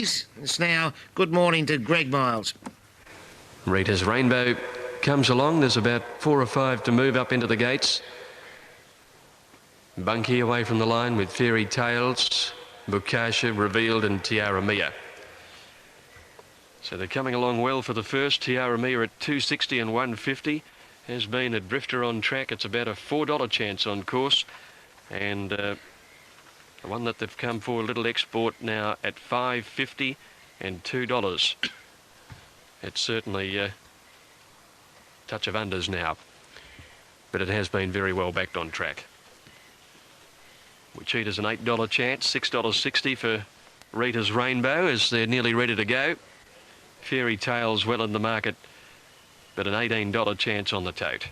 It's now good morning to Greg Miles. Rita's Rainbow comes along. There's about 4 or 5 to move up into the gates. Bunky away from the line with Fairy Tales, Mukasha, Revealed and Tiara Mia. So they're coming along well for the first. Tiara Mia at 260 and 150. Has been a drifter on track. It's about a $4 chance on course. And the one that they've come for, Little Export, now at $5.50 and $2. It's certainly a touch of unders now, but it has been very well backed on track. Wichita's an $8 chance, $6.60 for Rita's Rainbow as they're nearly ready to go. Fairy Tales well in the market, but an $18 chance on the tote.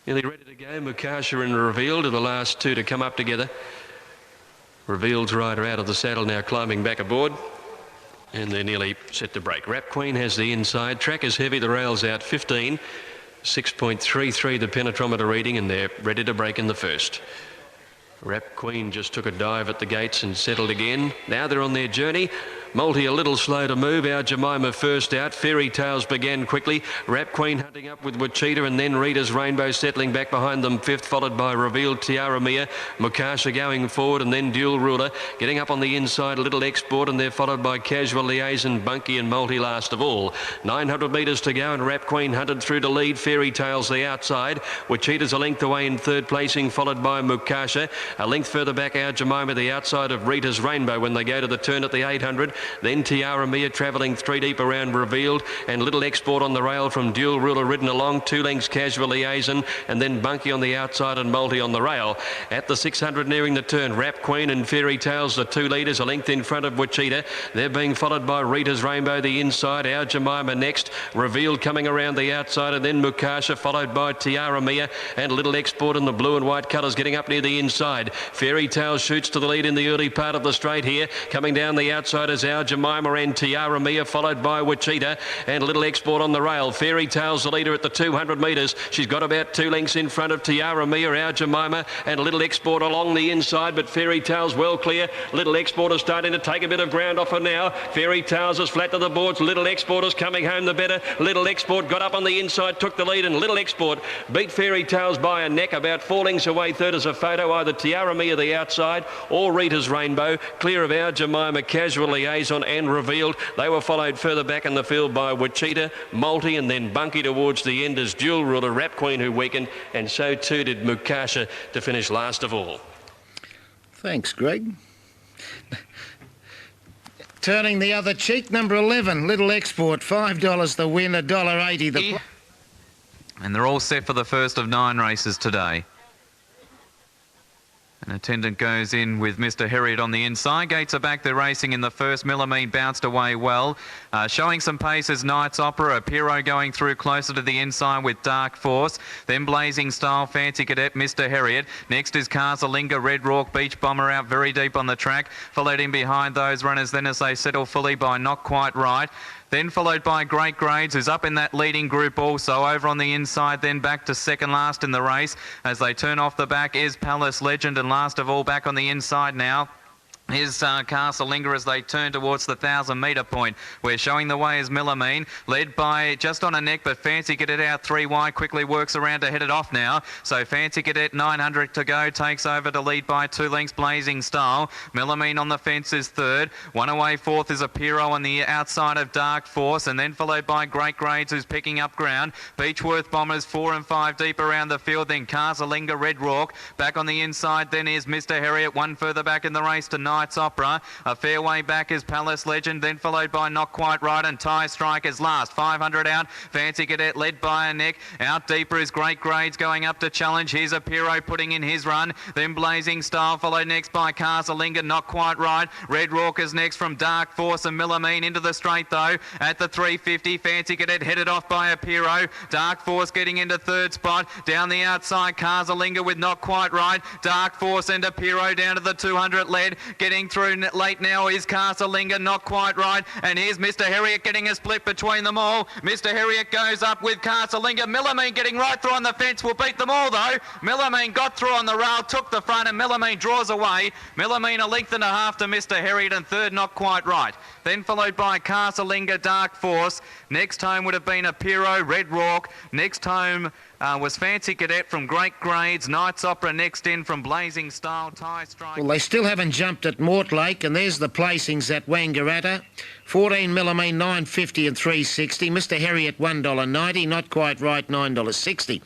Nearly ready to go, Mukasha and Revealed are the last two to come up together. Revealed's rider out of the saddle now, climbing back aboard, and they're nearly set to break. Rap Queen has the inside. Track is heavy, the rail's out 15. 6.33 the penetrometer reading, and they're ready to break in the first. Rap Queen just took a dive at the gates and settled again. Now they're on their journey. Multi a little slow to move. Our Jemima first out. Fairy Tales began quickly. Rap Queen hunting up with Wichita, and then Rita's Rainbow settling back behind them fifth, followed by Revealed, Tiara Mia. Mukasha going forward, and then Dual Ruler getting up on the inside. Little Export, and they're followed by Casual Liaison, Bunky and Multi last of all. 900 metres to go, and Rap Queen hunted through to lead. Fairy Tales the outside. Wichita's a length away in third placing, followed by Mukasha. A length further back, Our Jemima the outside of Rita's Rainbow when they go to the turn at the 800. Then Tiara Mia travelling 3 deep around Revealed, and Little Export on the rail from Dual Ruler ridden along. 2 lengths Casual Liaison, and then Bunky on the outside and Multi on the rail. At the 600 nearing the turn, Rap Queen and Fairy Tales, the 2 leaders, a length in front of Wichita. They're being followed by Rita's Rainbow the inside. Our Jemima next. Revealed coming around the outside, and then Mukasha followed by Tiara Mia and Little Export in the blue and white colours getting up near the inside. Fairy Tales shoots to the lead in the early part of the straight here. Coming down the outside is Our Jemima and Tiara Mia, followed by Wichita and Little Export on the rail. Fairy Tales the leader at the 200 metres. She's got about 2 lengths in front of Tiara Mia, Our Jemima and Little Export along the inside, but Fairy Tales well clear. Little Export is starting to take a bit of ground off her now. Fairy Tales is flat to the boards. Little Export is coming home the better. Little Export got up on the inside, took the lead, and Little Export beat Fairy Tales by a neck. About 4 lengths away, third is a photo, either Tiara Mia the outside or Rita's Rainbow. Clear of Our Jemima, Casual Liaison and Revealed. They were followed further back in the field by Wichita, Multi, and then Bunky towards the end as Dual Ruler, Rap Queen who weakened, and so too did Mukasha to finish last of all. Thanks, Greg. Turning the other cheek, number 11, Little Export, $5 the win, $1.80 the... And they're all set for the first of 9 races today. An attendant goes in with Mr. Herriot on the inside. Gates are back. They're racing in the first. Millamine bounced away well. Showing some pace is Knight's Opera. Piro going through closer to the inside with Dark Force. Then Blazing Style, Fancy Cadet, Mr. Herriot. Next is Casalinga, Red Rock, Beach Bomber out very deep on the track. Followed in behind those runners then as they settle fully by Not Quite Right. Then followed by Great Grades, who's up in that leading group also. Over on the inside, then back to second last in the race. As they turn off the back is Palace Legend, and last of all back on the inside now is Casalinga as they turn towards the 1,000-metre point. We're showing the way is Millamine, led by just on a neck, but Fancy Cadet out 3 wide, quickly works around to head it off now. So Fancy Cadet, 900 to go, takes over to lead by 2 lengths, Blazing Style. Millamine on the fence is third. 1 away fourth is a Piro on the outside of Dark Force, and then followed by Great Grades, who's picking up ground. Beechworth Bombers 4 and 5 deep around the field, then Casalinga, Red Rock. Back on the inside then is Mr. Herriot, 1 further back in the race to Knight's Opera. A fair way back is Palace Legend, then followed by Not Quite Right, and Tie Strike is last. 500 out. Fancy Cadet led by a neck. Out deeper is Great Grades going up to challenge. Here's a Piro putting in his run. Then Blazing Style followed next by Casalinga, Not Quite Right. Red Rock is next from Dark Force and Millamine into the straight though. At the 350, Fancy Cadet headed off by a Piro. Dark Force getting into third spot. Down the outside, Casalinga with Not Quite Right. Dark Force and a Piro down to the 200 led. Getting through late now is Castlelinga, not quite right. And here's Mr. Herriot getting a split between them all. Mr. Herriot goes up with Castlelinga. Millamine getting right through on the fence will beat them all though. Millamine got through on the rail, took the front, and Millamine draws away. Millamine a length and a half to Mr. Herriot, and third not quite right. Then followed by Castlelinga, Dark Force. Next home would have been a Piro, Red Rock. Next home was Fancy Cadet from Great Grades. Knights Opera next in from Blazing Style, Tie Strike. Well, they still haven't jumped at Mortlake, and there's the placings at Wangaratta. 14 Millamine, $9.50 and $3.60. Mr. Herriot, $1.90. Not quite right, $9.60.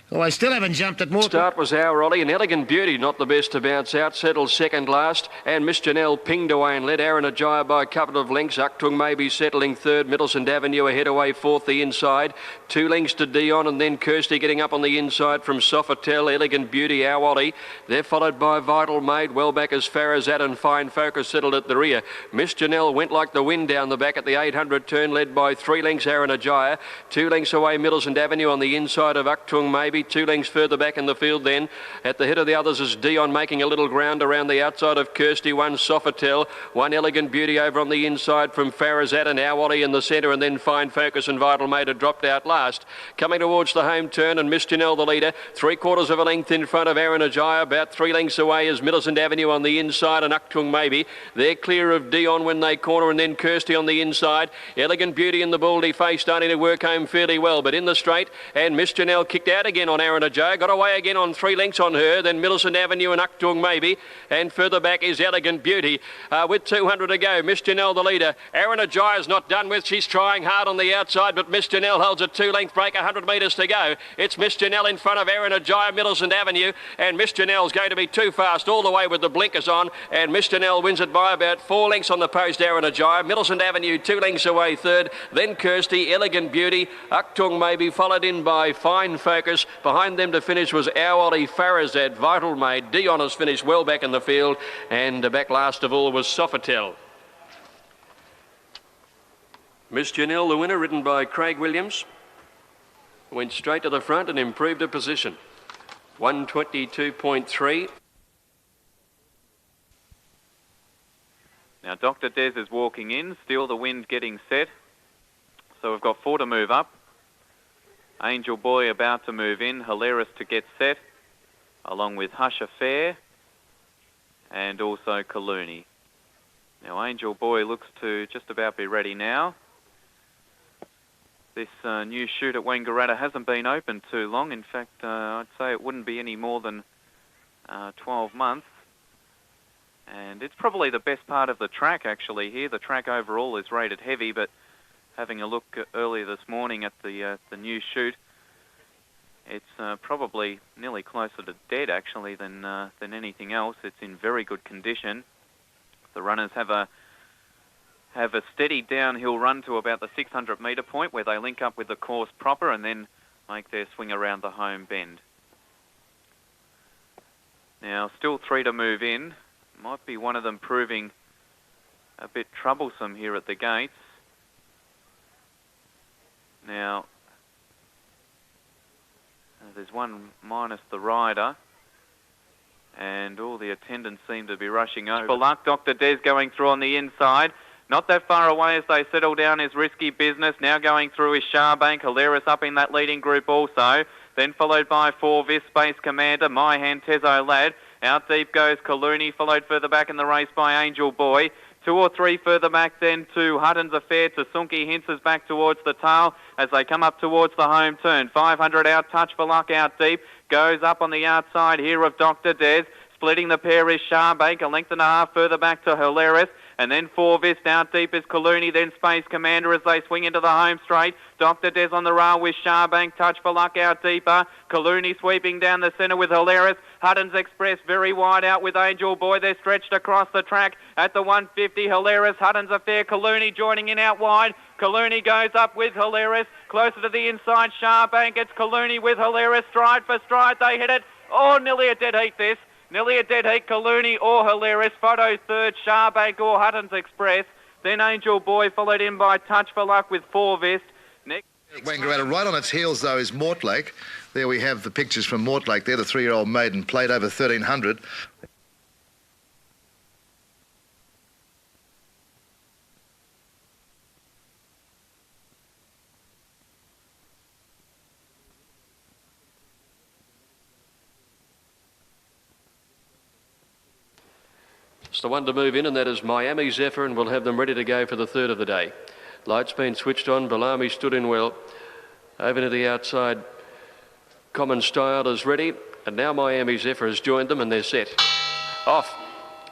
Well, they still haven't jumped at Mortlake. Start was our Ollie, and Elegant Beauty, not the best to bounce out, settled second last, and Miss Janelle pinged away and led Aaron Ajaya by a couple of lengths. Uktung maybe settling third, Middleton Avenue ahead away fourth the inside. 2 lengths to Dion, and then Kirsty getting up on the inside from Sofitel, Elegant Beauty, our Ollie. They're followed by Vital Maid, well back as far as that, and Fine Focus settled at the rear. Miss Janelle went like the wind down the back at the 800 turn, led by 3 lengths Aaron Ajaya. 2 lengths away Middleton Avenue on the inside of Uktung maybe. 2 lengths further back in the field then. At the head of the others is Dion making a little ground around the outside of Kirsty. 1 Sofitel, 1 Elegant Beauty over on the inside from Farazat, and our Ollie in the centre, and then Fine Focus and Vital Maid had dropped out last. Coming towards the home turn, and Miss Janelle the leader, 3/4 of a length in front of Aaron Ajaya. About 3 lengths away is Middleton Avenue on the inside, and Uktung maybe. They're clear of Dion when they corner, and then Kirsty on the inside. Elegant Beauty in the Baldy face starting to work home fairly well, but in the straight, and Miss Janelle kicked out again on Aaron Ajaya, got away again on 3 lengths on her, then Middleton Avenue and Uktung maybe, and further back is Elegant Beauty with 200 to go. Miss Janelle the leader. Aaron Ajaya's not done with, she's trying hard on the outside, but Miss Janelle holds a 2-length break, 100 metres to go. It's Miss Janelle in front of Aaron Ajaya, Middleton Avenue, and Miss Janelle's going to be too fast all the way with the blinkers on, and Miss Janelle wins it by about 4 lengths on the post. Aaron Ajaya, Middleton Avenue 2 lengths away third, then Kirsty, Elegant Beauty, Uktung maybe, followed in by Fine Focus. Behind them to finish was our Ollie, Farazad, Vital Maid. Dion has finished well back in the field, and back last of all was Sofitel. Miss Janelle, the winner, ridden by Craig Williams, went straight to the front and improved her position. 122.3. Now Dr. Des is walking in, still the wind getting set. So we've got 4 to move up. Angel Boy about to move in, Hilarious to get set, along with Hush Affair and also Kalooni. Now Angel Boy looks to just about be ready now. This new chute at Wangaratta hasn't been open too long. In fact, I'd say it wouldn't be any more than 12 months. And it's probably the best part of the track actually here. The track overall is rated heavy, but having a look earlier this morning at the new chute, it's probably nearly closer to dead actually than anything else. It's in very good condition. The runners have a steady downhill run to about the 600 metre point where they link up with the course proper and then make their swing around the home bend. Now still 3 to move in. Might be one of them proving a bit troublesome here at the gates. Now, there's one minus the rider, and all the attendants seem to be rushing over. For luck, Dr. Des going through on the inside. Not that far away as they settle down is Risky Business. Now going through is Sharbank. Hilarious up in that leading group also. Then followed by 4 Vis Space Commander, My Hand, Tezo Lad. Out deep goes Kalooni, followed further back in the race by Angel Boy. 2 or 3 further back then to Hutton's Affair. To Sunky Hintzes back towards the tail as they come up towards the home turn. 500 out, Touch for Luck out deep. Goes up on the outside here of Dr. Des. Splitting the pair is Sharbank, a length and a half further back to Hilarious. And then 4 Vist out deep is Kalooni, then Space Commander as they swing into the home straight. Dr. Des on the rail with Sharbank, Touch for Luck out deeper. Kalooni sweeping down the centre with Hilarious. Hutton's Express very wide out with Angel Boy. They're stretched across the track at the 150. Hilarious, Hutton's Affair, Kalooni joining in out wide. Kalooni goes up with Hilarious. Closer to the inside, Sharbank. It's Kalooni with Hilarious. Stride for stride, they hit it. Oh, nearly a dead heat this. Nearly a dead heat, Kalooni or Hilarious. Photo third, Sharbank or Hutton's Express. Then Angel Boy followed in by Touch for Luck with 4 Vist. Next. Wangaratta, right on its heels though is Mortlake. There we have the pictures from Mortlake there, the 3-year-old maiden played over 1300. It's the one to move in, and that is Miami Zephyr, and we'll have them ready to go for the third of the day. Lights been switched on. Bellamy stood in well. Over to the outside. Common Style is ready, and now Miami Zephyr has joined them, and they're set. Off.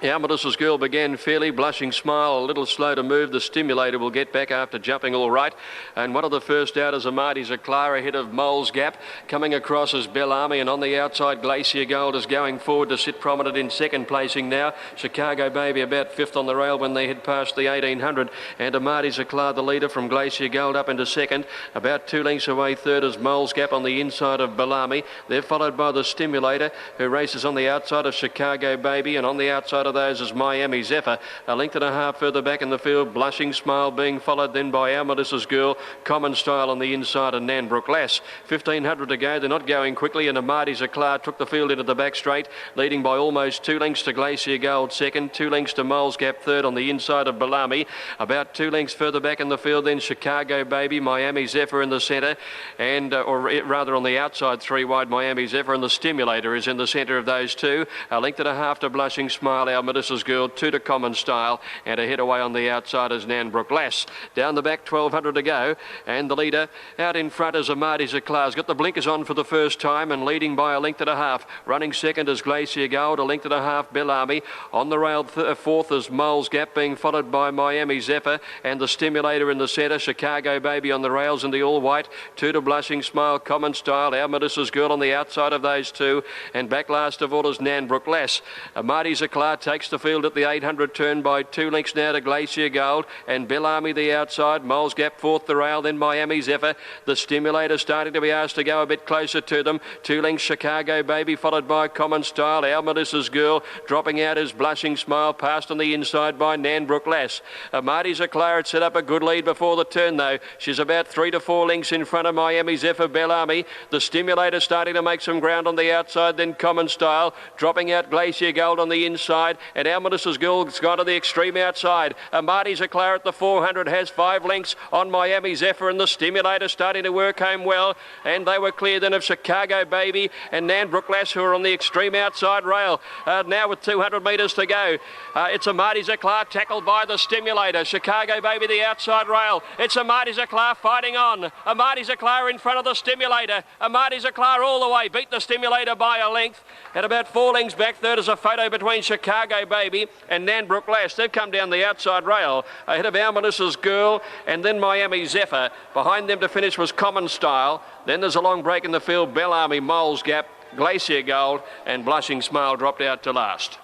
Almedis's Girl began fairly, Blushing Smile a little slow to move. The Stimulator will get back after jumping all right. And one of the first out is Amati Zaklar ahead of Mole's Gap. Coming across is Bellamy, and on the outside Glacier Gold is going forward to sit prominent in second placing now. Chicago Baby about fifth on the rail when they head past the 1800. And Amati Zaklar, the leader from Glacier Gold, up into second. About 2 lengths away third is Mole's Gap on the inside of Bellamy. They're followed by the Stimulator, who races on the outside of Chicago Baby, and on the outside of those is Miami Zephyr. A length and a half further back in the field, Blushing Smile being followed then by Almedis's Girl, Common Style on the inside, and Nanbrook Lass. 1500 to go. They're not going quickly, and Amati Zaklar took the field into the back straight, leading by almost 2 lengths to Glacier Gold second, 2 lengths to Mole's Gap third on the inside of Bellamy. About 2 lengths further back in the field then Chicago Baby, Miami Zephyr in the centre, and or rather on the outside 3 wide Miami Zephyr, and the Stimulator is in the centre of those two. A length and a half to Blushing Smile, Almedis's Girl, 2 to Common Style, and a head away on the outside is Nanbrook Lass. Down the back, 1200 to go, and the leader out in front is Amati Zaklar's got the blinkers on for the first time, and leading by a length and a half. Running second is Glacier Gold, a length and a half Bellamy. On the rail fourth is Mole's Gap, being followed by Miami Zephyr, and the Stimulator in the centre. Chicago Baby on the rails in the all white. 2 to Blushing Smile, Common Style, Almedis's Girl on the outside of those two, and back last of all is Nanbrook Lass. Amati Zaklar takes the field at the 800 turn by 2 lengths now to Glacier Gold, and Bellamy the outside. Mole's Gap fourth the rail, then Miami Zephyr. The Stimulator starting to be asked to go a bit closer to them. 2 lengths Chicago Baby, followed by Common Style. Almedis's Girl dropping out is Blushing Smile, passed on the inside by Nanbrook Lass. Amati Zaklar had set up a good lead before the turn though. She's about 3 to 4 lengths in front of Miami Zephyr. Bellamy. The Stimulator starting to make some ground on the outside, then Common Style dropping out Glacier Gold on the inside, and Almedis's Girl's gone to the extreme outside. Amati Zaklar at the 400 has 5 lengths on Miami Zephyr, and the Stimulator starting to work home well, and they were clear then of Chicago Baby and Nanbrook Lass, who are on the extreme outside rail. Now with 200 metres to go, it's Amati Zaklar tackled by the Stimulator. Chicago Baby the outside rail. It's Amati Zaklar fighting on. Amati Zaklar in front of the Stimulator. Amati Zaklar all the way, beat the Stimulator by a length. At about 4 lengths back, third is a photo between Chicago Baby and Nanbrook Lass. They've come down the outside rail ahead of Almedis's Girl and then Miami Zephyr. Behind them to finish was Common Style. Then there's a long break in the field. Bellamy, Mole's Gap, Glacier Gold, and Blushing Smile dropped out to last.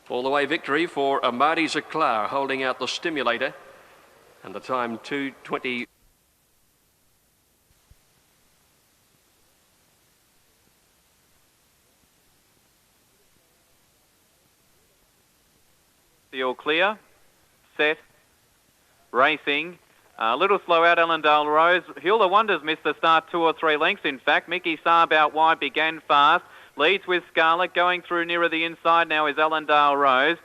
All the way victory for Amati Zaklar, holding out the Stimulator, and the time 2:20. The all clear, set, racing. A little slow out, Ellendale Rose. Hilda Wonders missed the start 2 or 3 lengths. In fact, Mickey Saab out wide, began fast. Leads with Scarlet, going through nearer the inside now is Ellendale Rose.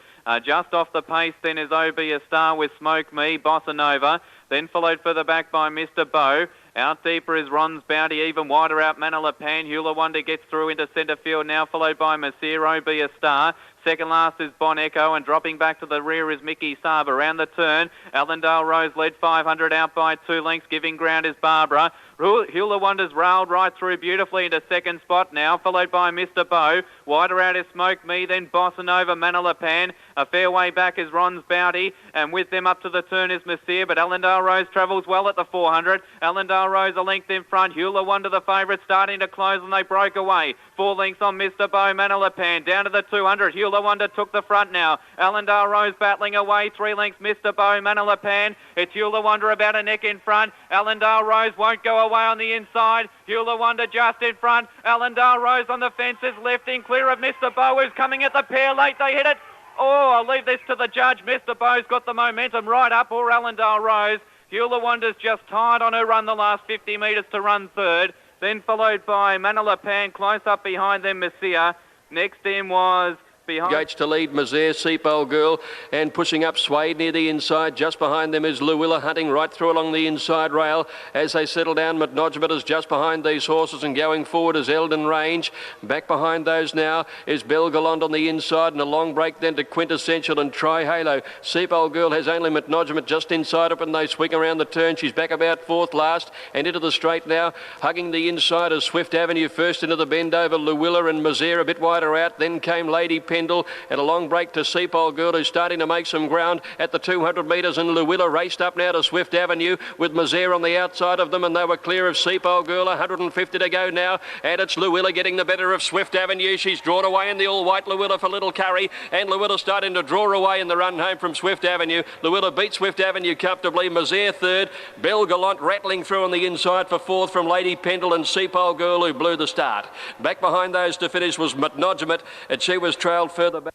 Just off the pace then is OB A Star with Smoke Me, Bossa Nova. Then followed further back by Mr. Bow. Out deeper is Ron's Bounty, even wider out Manila Pan. Hula Wonder gets through into centre field now, followed by Messire, OB A Star. Second last is Bon Echo, and dropping back to the rear is Mickey Saab. Around the turn, Ellendale Rose led 500 out by 2 lengths. Giving ground is Barbara. Hula Wonders railed right through beautifully into second spot now, followed by Mr. Bow. Wider out is Smoke Me, then Bossa Nova, Manila Pan. A fair way back is Ron's Bounty, and with them up to the turn is Messire, but Ellendale Rose travels well at the 400. Ellendale Rose a length in front. Hula Wonder the favourite, starting to close, and they broke away. 4 lengths on Mr. Bow, Manila Pan. Down to the 200. Hula Wonder took the front now. Ellendale Rose battling away. 3 lengths, Mr. Bow, Manila Pan. It's Hula Wonder about a neck in front. Ellendale Rose won't go away on the inside. Hula Wonder just in front. Ellendale Rose on the fences, lifting clear of Mr. Bow, who's coming at the pair late. They hit it. Oh, I'll leave this to the judge. Mr. Bow's got the momentum right up, or Ellendale Rose. Hula Wonder's just tied on her run the last 50 metres to run third. Then followed by Manila Pan, close up behind them, Messire. Next in was Behind. Gates to lead Mazare, Seapole Girl, and pushing up Swade near the inside. Just behind them is Luwilla hunting right through along the inside rail. As they settle down, McNodgemet is just behind these horses, and going forward is Eldon Range. Back behind those now is Belgalant on the inside, and a long break then to Quintessential and Tri-Halo. Seapole Girl has only McNodgemet just inside up, and they swing around the turn. She's back about fourth last and into the straight now. Hugging the inside is Swift Avenue first into the bend over Luwilla and Mazare a bit wider out. Then came Lady Pendle, and a long break to Seapole Girl, who's starting to make some ground at the 200 metres, and Luwilla raced up now to Swift Avenue with Mazare on the outside of them, and they were clear of Seapole Girl. 150 to go now, and it's Luwilla getting the better of Swift Avenue. She's drawn away in the all-white Luwilla for Little Curry, and Luwilla starting to draw away in the run home from Swift Avenue. Luwilla beat Swift Avenue comfortably. Mazare third, Belle Gallant rattling through on the inside for fourth from Lady Pendle and Seapole Girl, who blew the start. Back behind those to finish was McNodgemet, and she was trailed further back.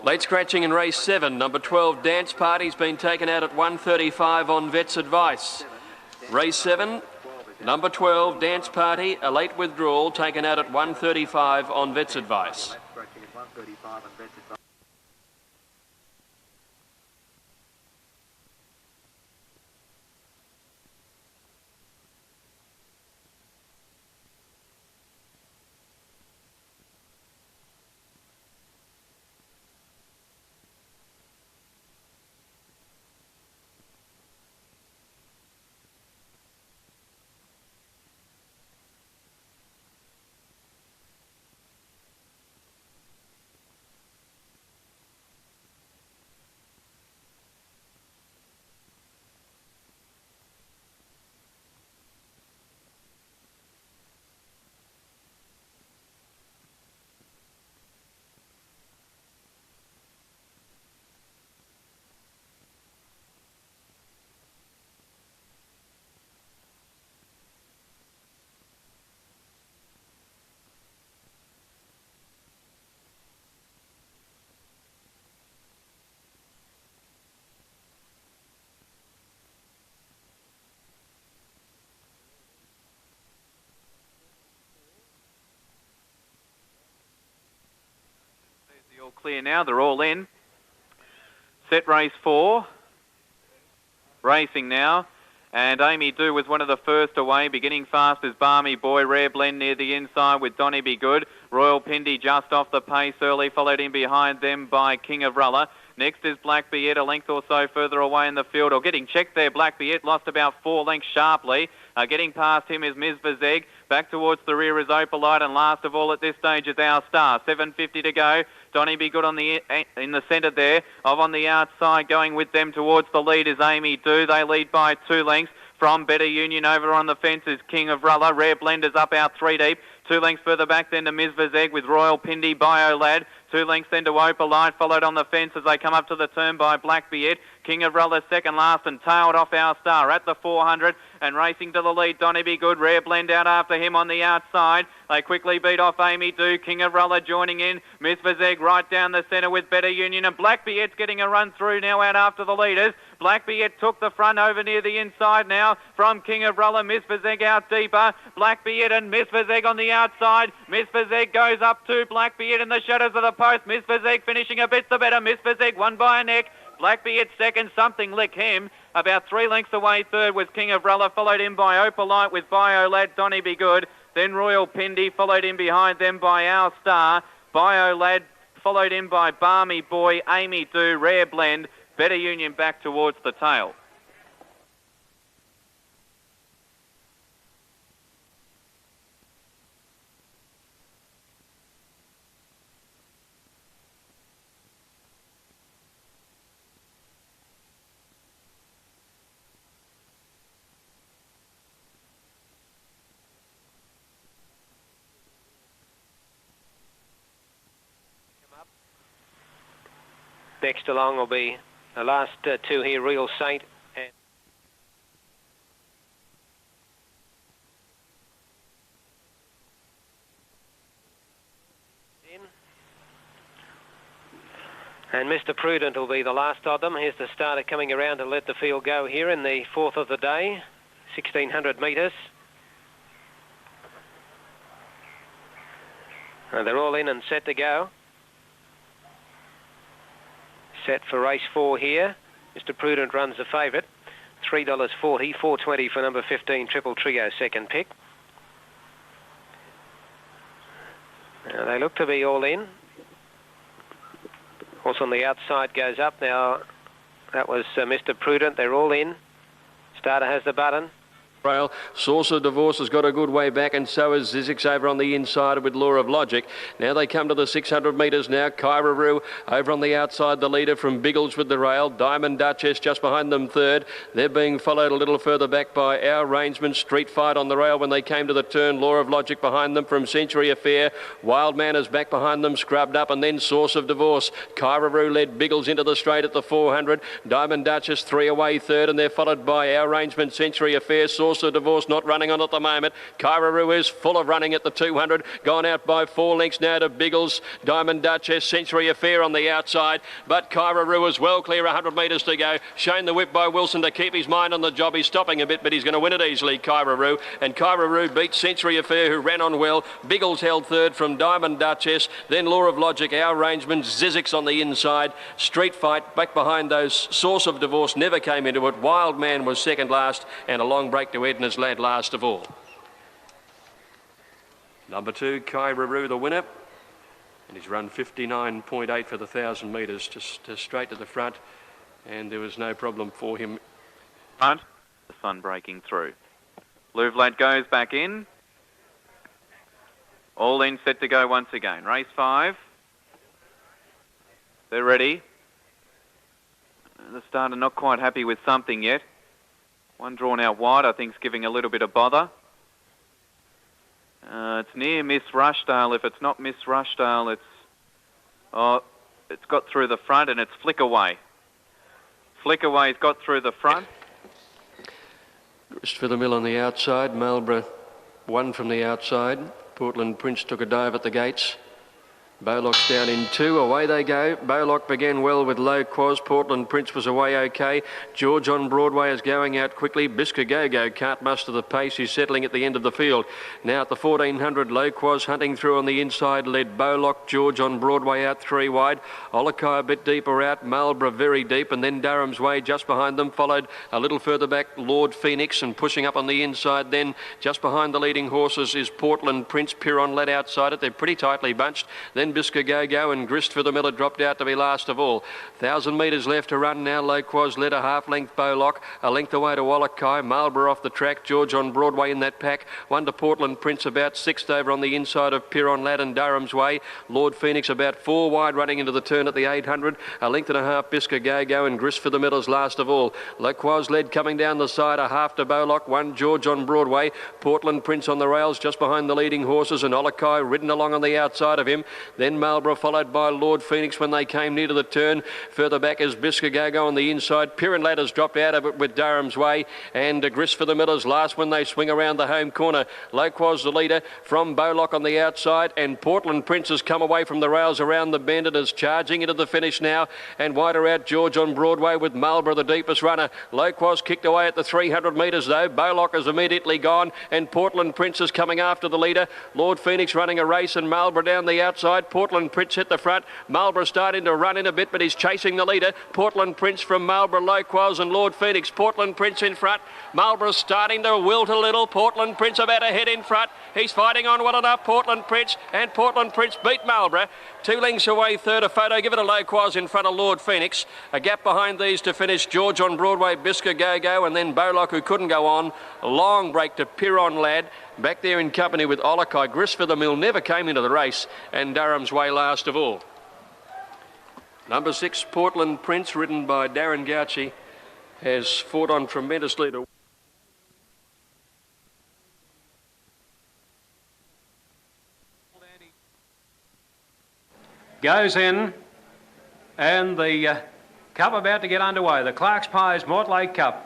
Late scratching in race 7, number 12 Dance Party's been taken out at 135 on Vet's advice. Race 7, number 12 Dance Party, a late withdrawal, taken out at 135 on Vet's advice. All clear now, they're all in. Set race 4. Racing now. And Amy Do was one of the first away. Beginning fast is Barmy Boy. Rare Blend near the inside with Donny Be Good. Royal Pindy just off the pace early, followed in behind them by King of Rulla. Next is Black Biet, a length or so further away in the field. Or getting checked there, Black Biet lost about 4 lengths sharply. Getting past him is Ms. Bazeg. Back towards the rear is Opalite, and last of all at this stage is Our Star. 7.50 to go. Donny Be Good on in the centre there. On the outside, going with them towards the lead is Amy Do. They lead by 2 lengths. From Better Union over on the fence is King of Rulla. Rare Blenders up out 3 deep. 2 lengths further back then to Ms. Vazeg with Royal Pindy, Bio Lad. 2 lengths then to Opalite, followed on the fence as they come up to the turn by Black Biet. King of Rulla second last and tailed off Our Star at the 400 and racing to the lead. Donny Be Good, Rare Blend out after him on the outside. They quickly beat off Amy Do. King of Rulla joining in. Ms. Vazeg right down the centre with Better Union, and Black Biet's getting a run through now out after the leaders. Blackbeard took the front over near the inside now from King of Rulla. Miss Vazeg out deeper. Blackbeard and Miss Vazeg on the outside. Miss Vazeg goes up to Blackbeard in the shadows of the post. Miss Vazeg finishing a bit the better. Miss Vazeg won by a neck. Blackbeard second, Something Lick him. About 3 lengths away third was King of Rulla, followed in by Opalite with Bio Lad, Donny Be Good. Then Royal Pindi, followed in behind them by Our Star. Bio Lad, followed in by Barmy Boy, Amy Do, Rare Blend. Better Union back towards the tail. Next along will be the last two here, Real Saint and Mr. Prudent will be the last of them. Here's the starter coming around to let the field go here in the 4th of the day, 1600 metres. They're all in and set to go. Set for race 4 here. Mr. Prudent runs the favourite. $3.40, $4.20 for number 15, Triple Trio, second pick. Now they look to be all in. Horse on the outside goes up. Now that was Mr. Prudent. They're all in. Starter has the button. Rail. Source of Divorce has got a good way back, and so is Zizix over on the inside with Law of Logic. Now they come to the 600 metres now. Kyraroo over on the outside, the leader from Biggles with the rail. Diamond Duchess just behind them third. They're being followed a little further back by Our Rangeman. Street Fight on the rail when they came to the turn. Law of Logic behind them from Century Affair. Wild Man is back behind them, scrubbed up, and then Source of Divorce. Kyraroo led Biggles into the straight at the 400. Diamond Duchess 3 away third, and they're followed by Our Rangeman, Century Affair. Source of Divorce not running on at the moment. Kyraroo is full of running at the 200. Gone out by 4 lengths now to Biggles. Diamond Duchess, Century Affair on the outside. But Kyraroo is well clear, 100 metres to go. Shown the whip by Wilson to keep his mind on the job. He's stopping a bit, but he's going to win it easily, Kyraroo. And Kyraroo beats Century Affair, who ran on well. Biggles held third from Diamond Duchess. Then Law of Logic, Our Rangeman, Zizix on the inside. Street Fight back behind those. Source of Divorce never came into it. Wild Man was second last, and a long break to Edna's Lad last of all. Number 2, Kyraroo, the winner. And he's run 59.8 for the 1,000 metres, just straight to the front. And there was no problem for him. Front, the sun breaking through. Louvlad goes back in. All in, set to go once again. Race 5. They're ready. The starter not quite happy with something yet. One drawn out wide, I think, is giving a little bit of bother. It's near Miss Rushdale. If it's not Miss Rushdale, it's got through the front, and it's Flickerway. Flickerway's got through the front. Grist for the Mill on the outside. Marlborough won from the outside. Portland Prince took a dive at the gates. Bowlock's down in 2. Away they go. Bowlock began well with low quas. Portland Prince was away okay. George on Broadway is going out quickly. Bisca Go-Go can't muster the pace. He's settling at the end of the field. Now at the 1400, low quas hunting through on the inside. Led Bowlock. George on Broadway out 3 wide. Olakai a bit deeper out. Marlborough very deep. And then Durham's Way just behind them. Followed a little further back Lord Phoenix, and pushing up on the inside. Then just behind the leading horses is Portland Prince. Piron led outside it. They're pretty tightly bunched. Then Bisca Go-Go and Grist for the Miller dropped out to be last of all. 1,000 metres left to run now. Low quas led a half-length Bowlock. A length away to Wallakai. Marlborough off the track. George on Broadway in that pack. One to Portland Prince about 6th over on the inside of Piron Lad and Durham's Way. Lord Phoenix about 4 wide running into the turn at the 800. A length and a half Bisca Go-Go and Grist for the Miller's last of all. Low quas led coming down the side. A half to Bowlock. One George on Broadway. Portland Prince on the rails just behind the leading horses, and Olakai ridden along on the outside of him. Then Marlborough followed by Lord Phoenix when they came near to the turn. Further back is Biscagogo on the inside. Piran Ladders dropped out of it with Durham's Way, and Grist for the Millers last when they swing around the home corner. Loquaz the leader from Bowlock on the outside, and Portland Prince has come away from the rails around the bend and is charging into the finish now, and wider out George on Broadway with Marlborough the deepest runner. Loquaz kicked away at the 300 metres though. Bowlock is immediately gone, and Portland Prince is coming after the leader. Lord Phoenix running a race, and Marlborough down the outside. Portland Prince hit the front. Marlborough starting to run in a bit, but he's chasing the leader. Portland Prince from Marlborough, Loquaz and Lord Phoenix. Portland Prince in front. Marlborough starting to wilt a little. Portland Prince about a head in front. He's fighting on well enough, Portland Prince, and Portland Prince beat Marlborough. 2 lengths away, third a photo. Give it a Loquaz in front of Lord Phoenix. A gap behind these to finish George on Broadway, Biscagogo, and then Bowlock, who couldn't go on. A long break to Piran Lad. Back there in company with Olakai. Grist for the Mill never came into the race, and Durham's Way last of all. Number 6, Portland Prince, ridden by Darren Gauci, has fought on tremendously to... Goes in, and the Cup about to get underway. The Clark's Pies Mortlake Cup.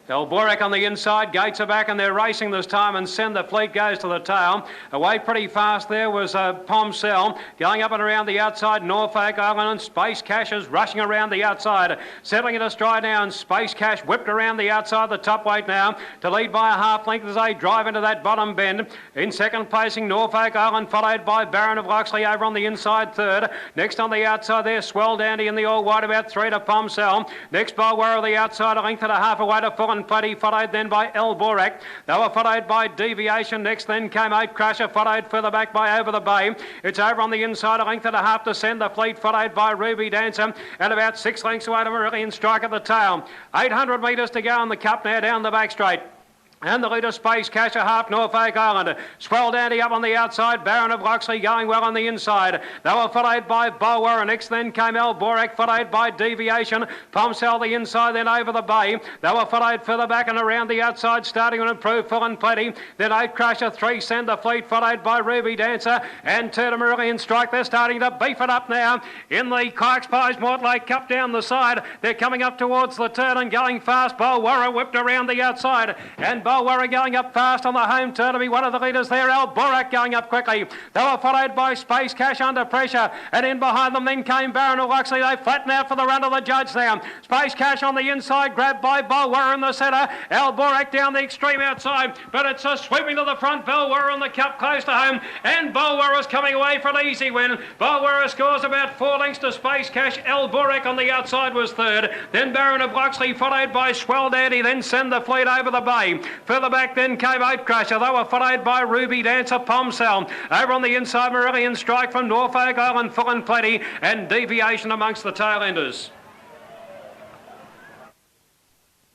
Elborek on the inside, Gates are back and they're racing this time, and Send the Fleet goes to the tail. Away pretty fast there was Pomcell. Going up and around the outside, Norfolk Island, and Space Cash is rushing around the outside. Settling into stride now, and Space Cash whipped around the outside, the top weight now, to lead by a half length as they drive into that bottom bend. In second placing, Norfolk Island, followed by Baron of Loxley over on the inside third. Next on the outside there, Swell Dandy in the all white, about 3 to Pomcell. Next by Warrow the outside, a length and a half away to Full and Plenty, followed then by Elborak. They were followed by Deviation. Next then came Eight Crusher, followed further back by Over the Bay. It's over on the inside, a length and a half to Send the Fleet, followed by Ruby Dancer, and about 6 lengths away to Marillion Strike at the tail. 800 metres to go in the Cup now down the back straight. And the leader, Space Cash, a half Norfolk Island. Swell Dandy up on the outside. Baron of Loxley going well on the inside. They were followed by Bulwer. Next then came Elborak, followed by Deviation. Pomcell the inside, then Over the Bay. They were followed further back and around the outside, starting to improve Full and Plenty. Then Eight Crusher, 3 Send the Fleet, followed by Ruby Dancer and Turner Marillion Strike. They're starting to beef it up now in the Clark's Pies Mortlake Cup down the side. They're coming up towards the turn and going fast. Bulwer whipped around the outside, and Bulwer going up fast on the home turn to be one of the leaders there. Elborak going up quickly. They were followed by Space Cash under pressure, and in behind them then came Baron of Loxley. They flatten out for the run of the judge now. Space Cash on the inside, grabbed by Bulwer in the centre. Elborak down the extreme outside, but it's a sweeping to the front. Bulwer on the Cup close to home, and Bulwer is coming away for an easy win. Bulwer scores about 4 lengths to Space Cash. Elborak on the outside was third. Then Baron of Loxley, followed by Swell Dandy, then Send the Fleet Over the Bay. Further back then came Eight Crusher. They were followed by Ruby Dancer, Pomcell. Over on the inside, Marillion Strike from Norfolk Island, Full and Plenty, and Deviation amongst the tail enders.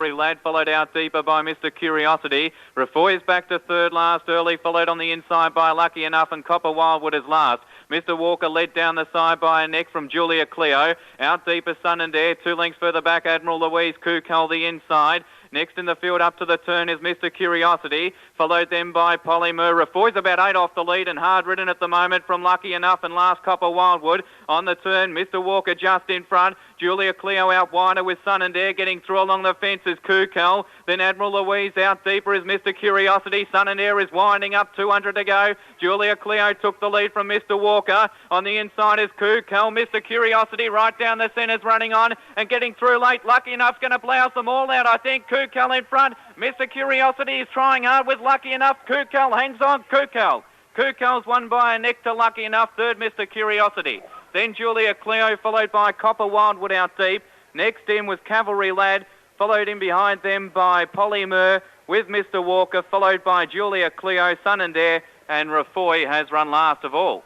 Lad followed out deeper by Mr. Curiosity. Refoy is back to third last early, followed on the inside by Lucky Enough, and Copper Wildwood is last. Mr. Walker led down the side by a neck from Julia Cleo. Out deeper, Sun and Dare. 2 lengths further back, Admiral Louise Kukul the inside. Next in the field up to the turn is Mr. Curiosity, followed then by Polymer. Refoy's about 8 off the lead and hard ridden at the moment from Lucky Enough and last Copper Wildwood. On the turn, Mr. Walker just in front. Julia Cleo out wider with Sun and Dare. Getting through along the fence is Kukul. Then Admiral Louise out deeper is Mr. Curiosity. Sun and Dare is winding up, 200 to go. Julia Cleo took the lead from Mr. Walker. On the inside is Kukul. Mr. Curiosity right down the centre's running on and getting through late. Lucky Enough's going to blouse them all out, I think. Kukul in front. Mr. Curiosity is trying hard with Lucky Enough. Kukul hangs on. Kukul's won by a neck to Lucky Enough. Third, Mr. Curiosity. Then Julia Cleo, followed by Copper Wildwood out deep. Next in was Cavalry Lad, followed in behind them by Polymer with Mr. Walker, followed by Julia Cleo, Sun and Dare, and Refoy has run last of all.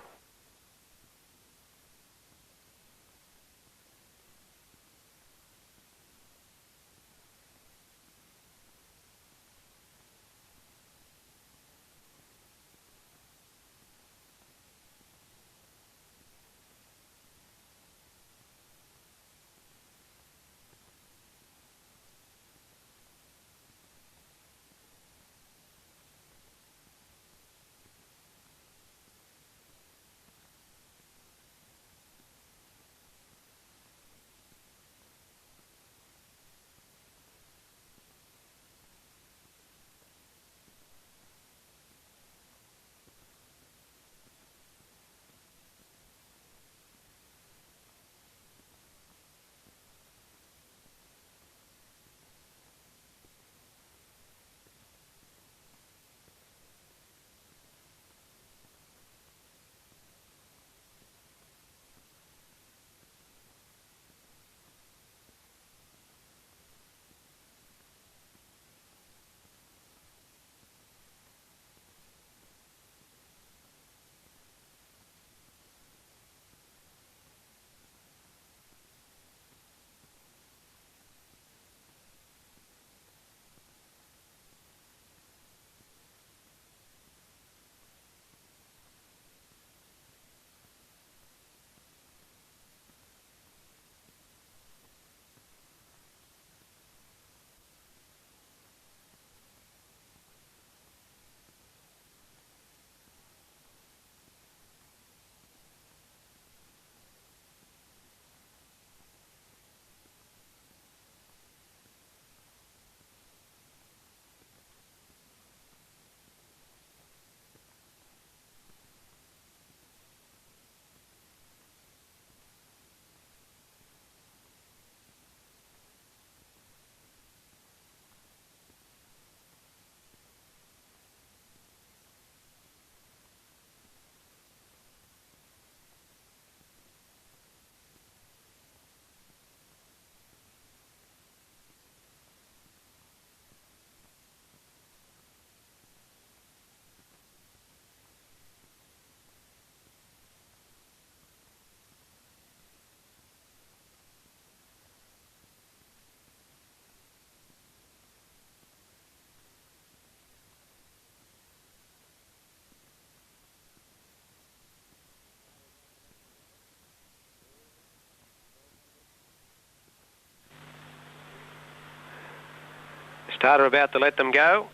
Starter about to let them go.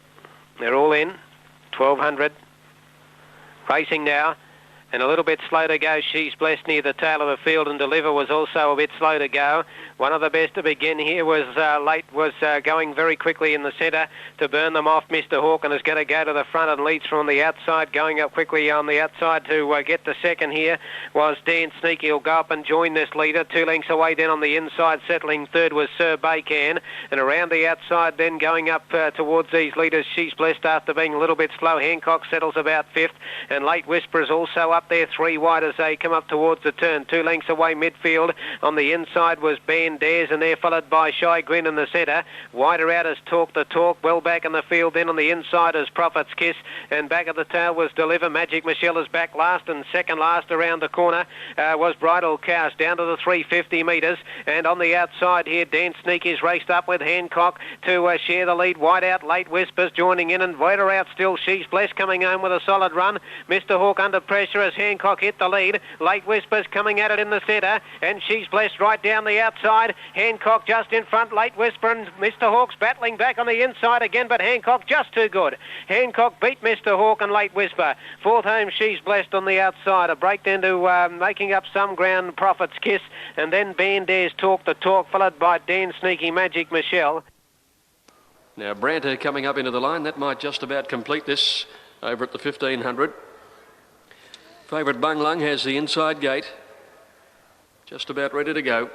They're all in. 1200. Racing now. And a little bit slow to go. She's Blessed near the tail of the field, and Deliver was also a bit slow to go. One of the best to begin here was Late was going very quickly in the centre to burn them off. Mr. Hawk, and is going to go to the front and leads from the outside. Going up quickly on the outside to get the second here was Dan Sneaky. He'll go up and join this leader. 2 lengths away then on the inside. Settling third was Sir Baycan. And around the outside then going up towards these leaders. She's Blessed after being a little bit slow. Hancock settles about 5th. And Late Whisper is also up there 3 wide as they come up towards the turn. 2 lengths away midfield. On the inside was Ben Dares, and they're followed by Shy Grin in the centre. Wider out as Talk the Talk. Well back in the field then on the inside as Prophet's Kiss. And back at the tail was Deliver. Magic Michelle is back last, and second last around the corner was Bridal Cows down to the 350 metres. And on the outside here, Dan Sneak is raced up with Hancock to share the lead. Wide out, Late Whispers joining in, and wider out still She's Blessed coming home with a solid run. Mr. Hawk under pressure as Hancock hit the lead. Late Whispers coming at it in the centre, and She's Blessed right down the outside. Hancock just in front. Late Whisper and Mr. Hawk's battling back on the inside again, but Hancock just too good. Hancock beat Mr. Hawk and Late Whisper. Fourth home, She's Blessed on the outside. A break then to making up some ground, Prophet's Kiss, and then Ben Dares Talk the Talk, followed by Dan Sneaky, Magic Michelle. Now Branter coming up into the line. That might just about complete this over at the 1500. Favourite Bung Lung has the inside gate. Just about ready to go.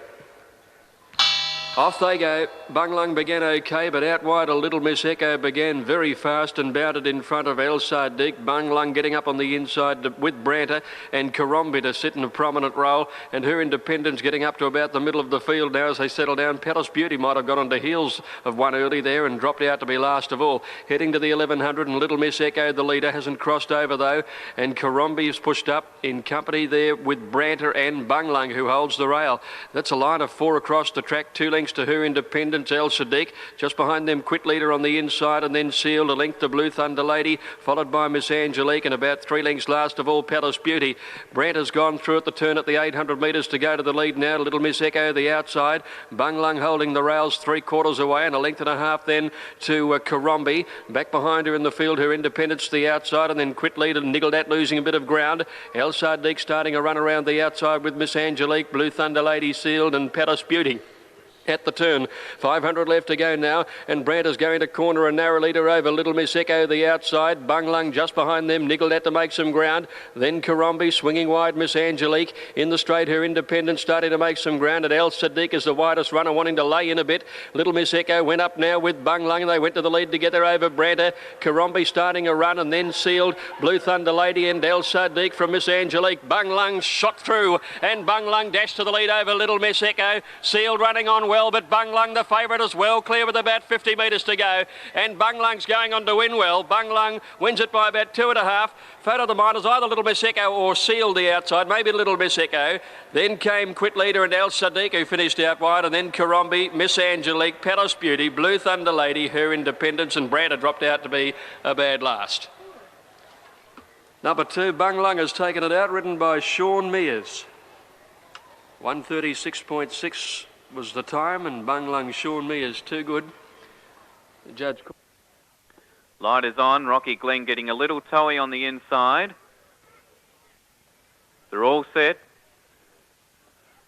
Off they go. Bung Lung began okay, but out wide a Little Miss Echo began very fast and bounded in front of El Sadiq. Bung Lung getting up on the inside with Branter and Karombi to sit in a prominent role, and Her Independence getting up to about the middle of the field now as they settle down. Palace Beauty might have got on the heels of one early there and dropped out to be last of all. Heading to the 1100, and Little Miss Echo, the leader, hasn't crossed over though, and Karombi is pushed up in company there with Branter and Bung Lung, who holds the rail. That's a line of 4 across the track. 2 lengths to Her Independence, El Sadiq. Just behind them, Quit Leader on the inside, and then Sealed, a length to Blue Thunder Lady, followed by Miss Angelique, and about 3 lengths last of all, Palace Beauty. Branter's gone through at the turn at the 800 metres to go to the lead now. Little Miss Echo, the outside. Bung Lung holding the rails 3/4 away, and a length and a half then to Karombi. Back behind her in the field, Her Independence, the outside, and then Quit Leader, niggled at, losing a bit of ground. El Sadiq starting a run around the outside with Miss Angelique, Blue Thunder Lady, Sealed, and Palace Beauty. At the turn, 500 left to go now, and Branter's going to corner a narrow leader over Little Miss Echo, the outside. Bung Lung just behind them, niggled at to make some ground. Then Karombi swinging wide, Miss Angelique in the straight. Her Independence starting to make some ground, and El Sadiq is the widest runner, wanting to lay in a bit. Little Miss Echo went up now with Bung Lung, and they went to the lead together over Branter. Karombi starting a run, and then Sealed, Blue Thunder Lady, and El Sadiq from Miss Angelique. Bung Lung shot through, and Bung Lung dashed to the lead over Little Miss Echo. Sealed running on well, but Bung Lung, the favourite, is well clear with about 50 metres to go, and Bung Lung's going on to win well. Bung Lung wins it by about 2.5. Photo of the miners, either Little Miss Echo or Sealed the outside, maybe Little Miss Echo. Then came Quit Leader and El Sadiq, who finished out wide, and then Karombi, Miss Angelique, Palace Beauty, Blue Thunder Lady, Her Independence, and Branter dropped out to be a bad last. Number 2, Bung Lung has taken it out, ridden by Sean Mears. 136.6 was the time, and Bung Lung, Sean Mears, too good. The judge. Light is on. Rocky Glen getting a little toey on the inside. They're all set.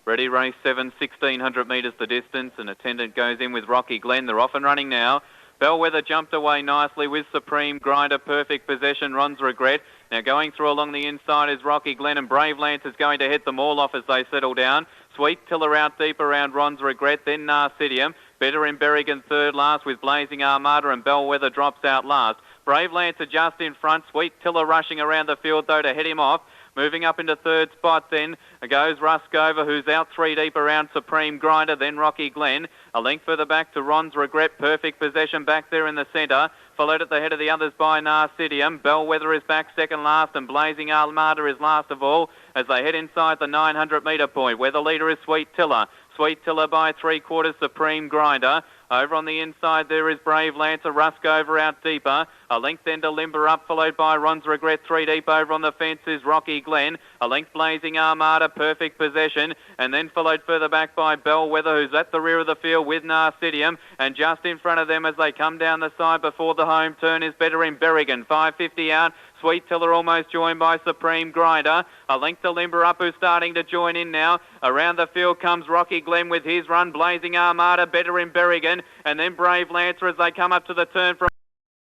Ready, race 7, 1600 metres the distance. An attendant goes in with Rocky Glen. They're off and running now. Bellwether jumped away nicely with Supreme Grinder. Perfect Possession, Ron's Regret. Now going through along the inside is Rocky Glen, and Brave Lance is going to hit them all off as they settle down. Sweet Tiller out deep around Ron's Regret, then Narcidium. Better in Berrigan third last with Blazing Armada, and Bellwether drops out last. Brave Lance are just in front. Sweet Tiller rushing around the field though to head him off. Moving up into third spot then goes Ruskover, who's out 3 deep around Supreme Grinder, then Rocky Glen. A length further back to Ron's Regret. Perfect Possession back there in the centre. Followed at the head of the others by Narcidium. Bellwether is back second last, and Blazing Armada is last of all as they head inside the 900 metre point, where the leader is Sweet Tiller. Sweet Tiller by 3/4, Supreme Grinder. Over on the inside there is Brave Lancer. Ruskover out deeper. A length then to Limber up, followed by Ron's Regret. 3 deep over on the fence is Rocky Glen. A length Blazing Armada, perfect possession. And then followed further back by Bellwether, who's at the rear of the field with Narcidium. And just in front of them as they come down the side before the home turn is Better in Berrigan. 5.50 out. Sweet Tiller almost joined by Supreme Grinder. A length to Limber up, who's starting to join in now. Around the field comes Rocky Glen with his run. Blazing Armada, Better in Berrigan. And then Brave Lancer as they come up to the turn from